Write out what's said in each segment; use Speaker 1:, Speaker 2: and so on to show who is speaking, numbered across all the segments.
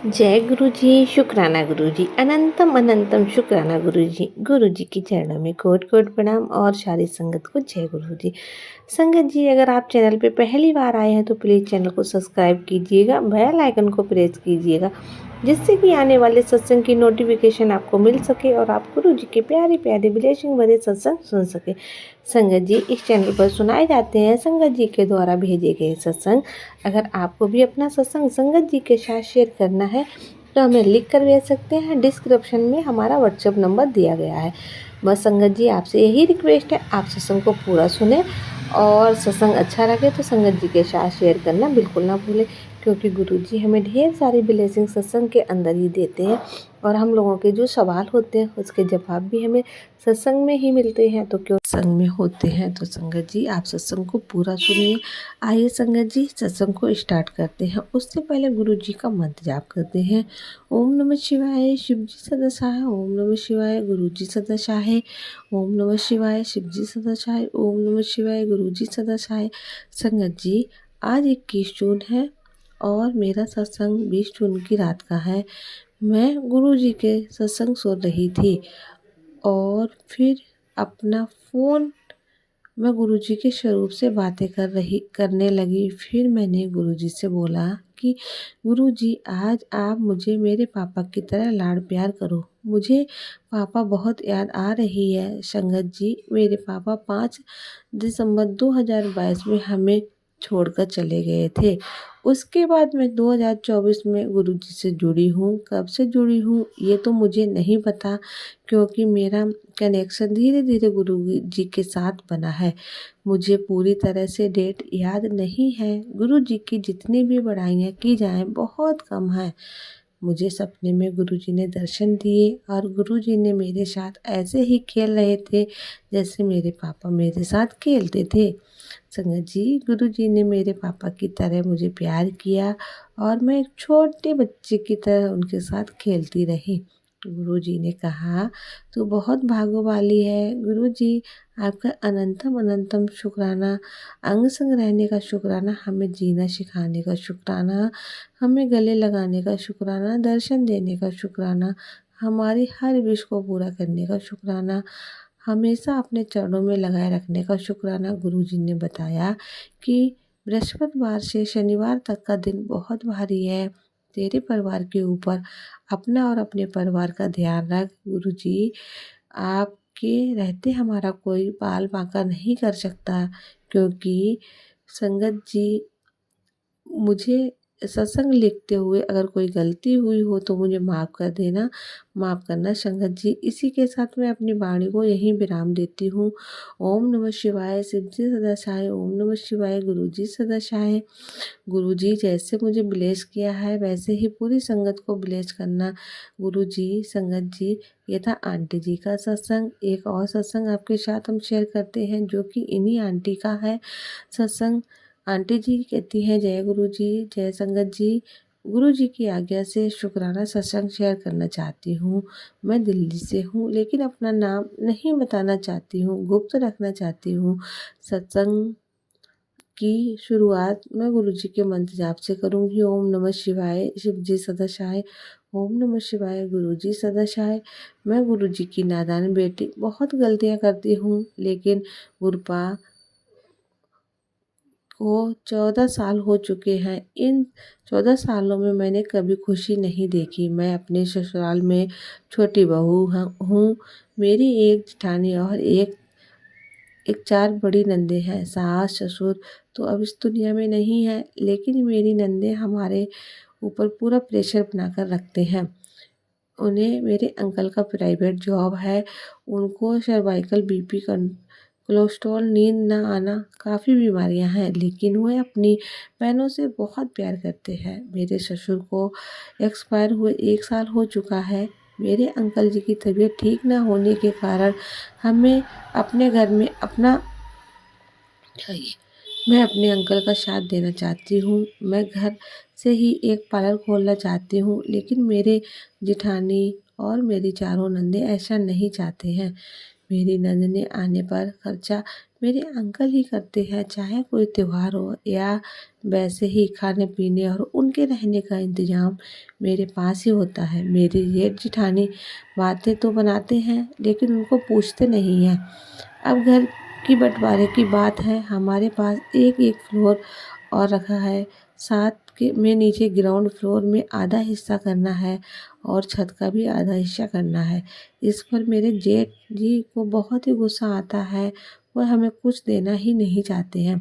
Speaker 1: जय गुरु जी, शुक्राना गुरु जी, अनंतम अनंतम शुक्राना गुरु जी की चरणों में कोट कोट प्रणाम और सारी संगत को जय गुरु जी। संगत जी, अगर आप चैनल पे पहली बार आए हैं तो प्लीज़ चैनल को सब्सक्राइब कीजिएगा, बेल आइकन को प्रेस कीजिएगा, जिससे कि आने वाले सत्संग की नोटिफिकेशन आपको मिल सके और आप गुरु जी के प्यारे प्यारे ब्लेसिंग भरे सत्संग सुन सके। संगत जी, इस चैनल पर सुनाए जाते हैं संगत जी के द्वारा भेजे गए सत्संग। अगर आपको भी अपना सत्संग संगत जी के साथ शेयर करना है तो हमें लिख कर भेज सकते हैं। डिस्क्रिप्शन में हमारा व्हाट्सएप नंबर दिया गया है। बस संगत जी, आपसे यही रिक्वेस्ट है, आप सत्संग को पूरा सुने और सत्संग अच्छा लगे तो संगत जी के साथ शेयर करना बिल्कुल ना भूलें, क्योंकि गुरु जी हमें ढेर सारी ब्लेसिंग सत्संग के अंदर ही देते हैं और हम लोगों के जो सवाल होते हैं उसके जवाब भी हमें सत्संग में ही मिलते हैं। तो क्यों संग में होते हैं। तो संगत जी, आप सत्संग को पूरा सुनिए। आइए संगत जी, सत्संग को स्टार्ट करते हैं। उससे पहले गुरु जी का मंत्र जाप करते हैं। ओम नमः शिवाय, शिव जी सदा सहाय। ओम नमः शिवाय, गुरु जी सदा सहाय। ओम नमः शिवाय, शिव जी सदा सहाय। ओम नमः शिवाय, गुरु जी सदा सहाय। संगत जी, आज 21 जून है और मेरा सत्संग 20 जून की रात का है। मैं गुरु जी के सत्संग सुन रही थी और फिर अपना फ़ोन मैं गुरुजी के स्वरूप से बातें करने लगी। फिर मैंने गुरुजी से बोला कि गुरुजी, आज आप मुझे मेरे पापा की तरह लाड़ प्यार करो। मुझे पापा बहुत याद आ रही है। संगत जी, मेरे पापा 5 दिसंबर 2022 में हमें छोड़कर चले गए थे। उसके बाद मैं 2024 में गुरुजी से जुड़ी हूँ। कब से जुड़ी हूँ ये तो मुझे नहीं पता, क्योंकि मेरा कनेक्शन धीरे धीरे गुरु जी के साथ बना है। मुझे पूरी तरह से डेट याद नहीं है। गुरु जी की जितनी भी बड़ाइयाँ की जाएं बहुत कम है। मुझे सपने में गुरु जी ने दर्शन दिए और गुरु जी ने मेरे साथ ऐसे ही खेल रहे थे जैसे मेरे पापा मेरे साथ खेलते थे। संगत जी, गुरु जी ने मेरे पापा की तरह मुझे प्यार किया और मैं एक छोटे बच्चे की तरह उनके साथ खेलती रही। गुरु जी ने कहा, तू बहुत भागो वाली है। गुरु जी, आपका अनंतम अनंतम शुक्राना। अंग संग रहने का शुक्राना, हमें जीना सिखाने का शुक्राना, हमें गले लगाने का शुक्राना, दर्शन देने का शुक्राना, हमारी हर विश को पूरा करने का शुक्राना, हमेशा अपने चरणों में लगाए रखने का शुक्राना। गुरु जी ने बताया कि बृहस्पतिवार से शनिवार तक का दिन बहुत भारी है। तेरे परिवार के ऊपर अपना और अपने परिवार का ध्यान रख। गुरु जी, आपके रहते हमारा कोई बाल बांका नहीं कर सकता, क्योंकि संगत जी, मुझे सत्संग लिखते हुए अगर कोई गलती हुई हो तो मुझे माफ़ कर देना, माफ़ करना संगत जी। इसी के साथ मैं अपनी वाणी को यहीं विराम देती हूँ। ओम नमः शिवाय, शिव जी सदा सहाय। ओम नमः शिवाय, गुरु जी सदा सहाय। गुरु जी, जैसे मुझे ब्लेस किया है वैसे ही पूरी संगत को ब्लेस करना। गुरु जी, संगत जी, ये था आंटी जी का सत्संग। एक और सत्संग आपके साथ हम शेयर करते हैं जो कि इन्हीं आंटी का है सत्संग। आंटी जी कहती हैं, जय गुरु जी, जय संगत जी। गुरु जी की आज्ञा से शुक्राना सत्संग शेयर करना चाहती हूँ। मैं दिल्ली से हूँ लेकिन अपना नाम नहीं बताना चाहती हूँ, गुप्त रखना चाहती हूँ। सत्संग की शुरुआत मैं गुरु जी के मंत्र जाप से करूँगी। ओम नमः शिवाय, शिव जी सदा सहाय। ओम नमः शिवाय, गुरु जी सदा सहाय। मैं गुरु जी की नादान बेटी, बहुत गलतियाँ करती हूँ, लेकिन गुरुपा को 14 साल हो चुके हैं। इन 14 सालों में मैंने कभी खुशी नहीं देखी। मैं अपने ससुराल में छोटी बहू हूँ। मेरी एक जेठानी और एक एक 4 बड़ी नंदे हैं। सास ससुर तो अब इस दुनिया में नहीं है, लेकिन मेरी नंदे हमारे ऊपर पूरा प्रेशर बनाकर रखते हैं। उन्हें मेरे अंकल का प्राइवेट जॉब है। उनको सर्वाइकल बीपी कोलेस्ट्रॉल, नींद न आना, काफ़ी बीमारियां हैं, लेकिन वह अपनी बहनों से बहुत प्यार करते हैं। मेरे ससुर को एक्सपायर हुए 1 साल हो चुका है। मेरे अंकल जी की तबीयत ठीक न होने के कारण हमें अपने घर में अपना चाहिए। मैं अपने अंकल का साथ देना चाहती हूँ। मैं घर से ही एक पार्लर खोलना चाहती हूँ, लेकिन मेरे जेठानी और मेरी चारों नंदे ऐसा नहीं चाहते हैं। मेरी नंदने आने पर खर्चा मेरे अंकल ही करते हैं, चाहे कोई त्योहार हो या वैसे ही खाने पीने और उनके रहने का इंतज़ाम मेरे पास ही होता है। मेरी जेठ जिठानी बातें तो बनाते हैं लेकिन उनको पूछते नहीं हैं। अब घर की बँटवारे की बात है, हमारे पास एक-एक फ्लोर और रखा है। साथ के में नीचे ग्राउंड फ्लोर में आधा हिस्सा करना है और छत का भी आधा हिस्सा करना है। इस पर मेरे जेठ जी को बहुत ही गुस्सा आता है। वह हमें कुछ देना ही नहीं चाहते हैं।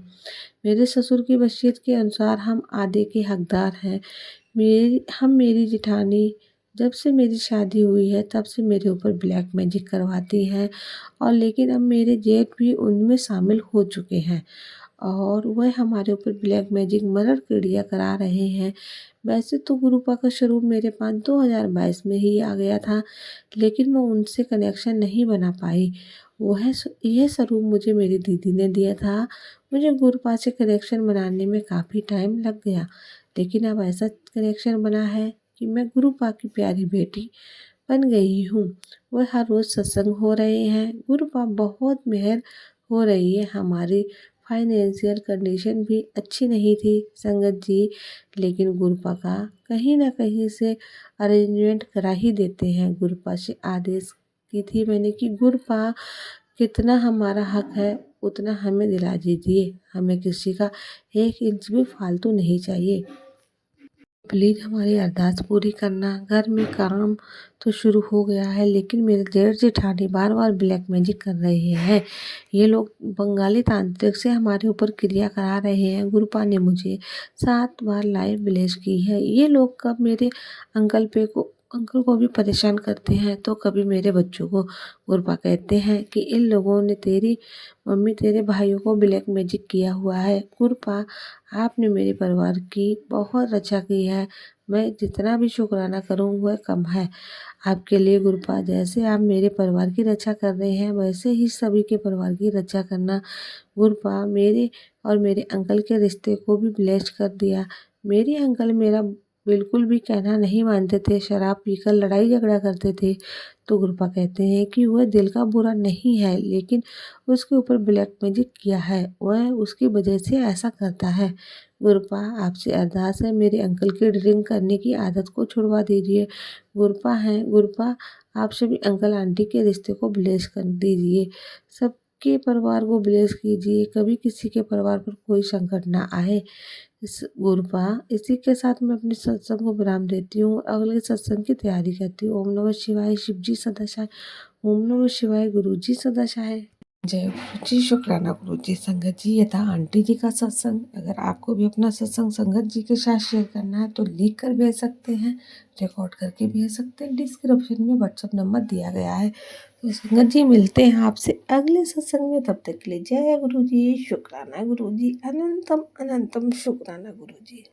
Speaker 1: मेरे ससुर की वसीयत के अनुसार हम आधे के हकदार हैं। मेरी जेठानी जब से मेरी शादी हुई है तब से मेरे ऊपर ब्लैक मैजिक करवाती हैं और लेकिन अब मेरे जेठ भी उनमें शामिल हो चुके हैं और वह हमारे ऊपर ब्लैक मैजिक मर्डर क्रिया करा रहे हैं। वैसे तो गुरुपा का स्वरूप मेरे पास 2022 में ही आ गया था, लेकिन मैं उनसे कनेक्शन नहीं बना पाई। यह स्वरूप मुझे मेरी दीदी ने दिया था। मुझे गुरुपा से कनेक्शन बनाने में काफ़ी टाइम लग गया, लेकिन अब ऐसा कनेक्शन बना है कि मैं गुरुपा की प्यारी बेटी बन गई हूँ। वह हर रोज़ सत्संग हो रहे हैं। गुरुपा बहुत मेहर हो रही है। हमारी फाइनेंशियल कंडीशन भी अच्छी नहीं थी संगत जी, लेकिन गुरुपा का कहीं ना कहीं से अरेंजमेंट करा ही देते हैं। गुरुपा से आदेश की थी मैंने कि गुरुपा कितना हमारा हक है उतना हमें दिला दीजिए। हमें किसी का 1 इंच भी फालतू नहीं चाहिए। प्लीज़ हमारी अरदास पूरी करना। घर में काम तो शुरू हो गया है लेकिन मेरे जेठ जेठानी बार बार ब्लैक मैजिक कर रहे हैं। ये लोग बंगाली तांत्रिक से हमारे ऊपर क्रिया करा रहे हैं। गुरुपा ने मुझे 7 बार लाइव ब्लेस की है। ये लोग कब मेरे अंकल को भी परेशान करते हैं तो कभी मेरे बच्चों को। गुरुपा कहते हैं कि इन लोगों ने तेरी मम्मी तेरे भाइयों को ब्लैक मैजिक किया हुआ है। गुरुपा आपने मेरे परिवार की बहुत रक्षा की है। मैं जितना भी शुक्राना करूं वह कम है आपके लिए गुरुपा। जैसे आप मेरे परिवार की रक्षा कर रहे हैं वैसे ही सभी के परिवार की रक्षा करना। गुरुपा मेरे और मेरे अंकल के रिश्ते को भी ब्लेस कर दिया। मेरे अंकल मेरा बिल्कुल भी कहना नहीं मानते थे, शराब पीकर लड़ाई झगड़ा करते थे। तो गुरुपा कहते हैं कि वह दिल का बुरा नहीं है लेकिन उसके ऊपर ब्लैक मैजिक किया है, वह उसकी वजह से ऐसा करता है। गुरुपा आपसे अरदास है मेरे अंकल की ड्रिंक करने की आदत को छुड़वा दीजिए। गुरुपा आप सभी अंकल आंटी के रिश्ते को ब्लेस कर दीजिए। सबके परिवार को ब्लेस कीजिए, कभी किसी के परिवार पर कोई संकट ना आए। गुरुपा इसी के साथ मैं अपने सत्संग को विराम देती हूँ और अगले सत्संग की तैयारी करती हूँ। ओम नमः शिवाय। शिव जी सदा सहाय। ओम नमः शिवाय। गुरु जी सदा सहाय। जय गुरु जी। शुक्राना गुरु जी। संगत जी ये था आंटी जी का सत्संग। अगर आपको भी अपना सत्संग संगत जी के साथ शेयर करना है तो लिख कर भेज सकते हैं, रिकॉर्ड करके भेज सकते हैं। डिस्क्रिप्शन में व्हाट्सअप नंबर दिया गया है। तो संगत जी मिलते हैं आपसे अगले सत्संग में। तब तक के लिए जय गुरु जी। शुक्राना गुरु जी। अनंतम अनंतम शुक्राना गुरु जी।